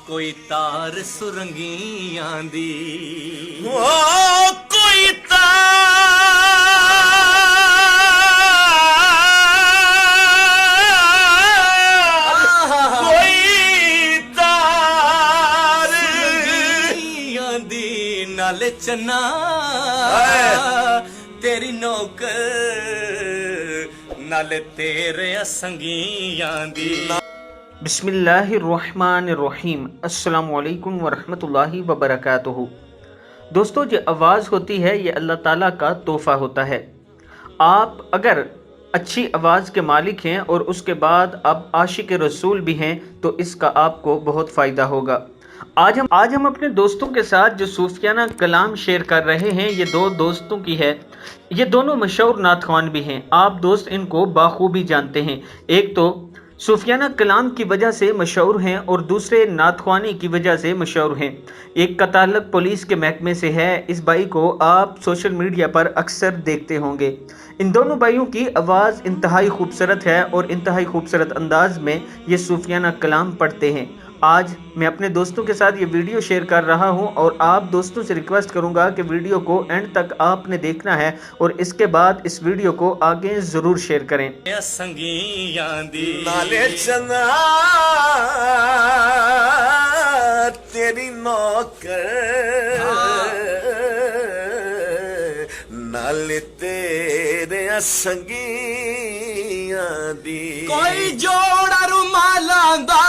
कोई तार सुरंगियां दी कोई तार सुरंगियां दी नाले चन्ना तेरी नौकर नाले तेरे संगियां दी। बिस्मिल्लाहिर्रहमानिर्रहीम। अस्सलामुअलैकुम वरहमतुल्लाहि वबरकातुहू। दोस्तों, जो आवाज़ होती है ये अल्लाह ताला का तोहफ़ा होता है। आप अगर अच्छी आवाज़ के मालिक हैं और उसके बाद आप आशिक रसूल भी हैं तो इसका आपको बहुत फ़ायदा होगा। आज हम अपने दोस्तों के साथ जो सूफियाना कलाम शेयर कर रहे हैं ये दो दोस्तों की है। ये दोनों मशहूर नात ख्वान भी हैं। आप दोस्त इनको बाखूबी जानते हैं। एक तो सूफियाना कलाम की वजह से मशहूर हैं और दूसरे नात ख्वानी की वजह से मशहूर हैं। एक का ताल्लुक पुलिस के महकमे से है। इस भाई को आप सोशल मीडिया पर अक्सर देखते होंगे। इन दोनों भाइयों की आवाज़ इंतहाई खूबसूरत है और इंतहाई खूबसूरत अंदाज में ये सूफियाना कलाम पढ़ते हैं। आज मैं अपने दोस्तों के साथ ये वीडियो शेयर कर रहा हूं और आप दोस्तों से रिक्वेस्ट करूंगा कि वीडियो को एंड तक आपने देखना है और इसके बाद इस वीडियो को आगे ज़रूर शेयर करें। संगियां दी नाले चना तेरी नौकर नाले तेरे संगियां दी। कोई जोड़ा रुमालां दा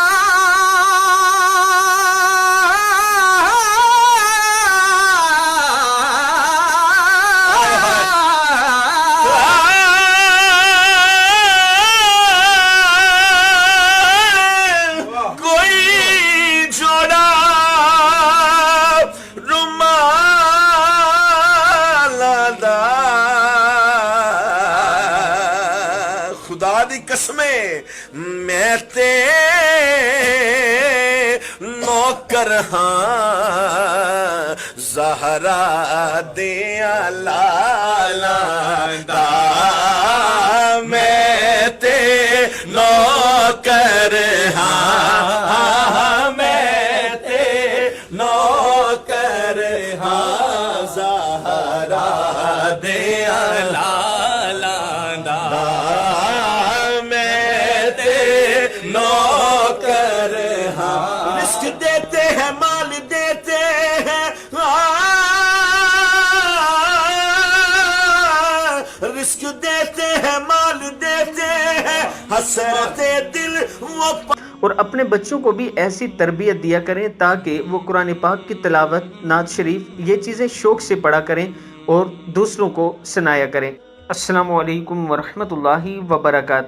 खुदा दी कसमें मैं ते नौकर हाँ ज़हरा दे लाला दा मैं ते नौकर हाँ मैं ते नौकर हाँ ज़हरा दे नौकर हाँ। रिस्क देते हैं माल देते हैं रिस्क देते हैं माल देते हैं हसरते दिल वो। और अपने बच्चों को भी ऐसी तरबियत दिया करें ताकि वो कुरान पाक की तिलावत, नात शरीफ ये चीज़ें शौक़ से पढ़ा करें और दूसरों को सुनाया करें। अस्सलामु अलैकुम वरहमतुल्लाहि वबरकातुहू।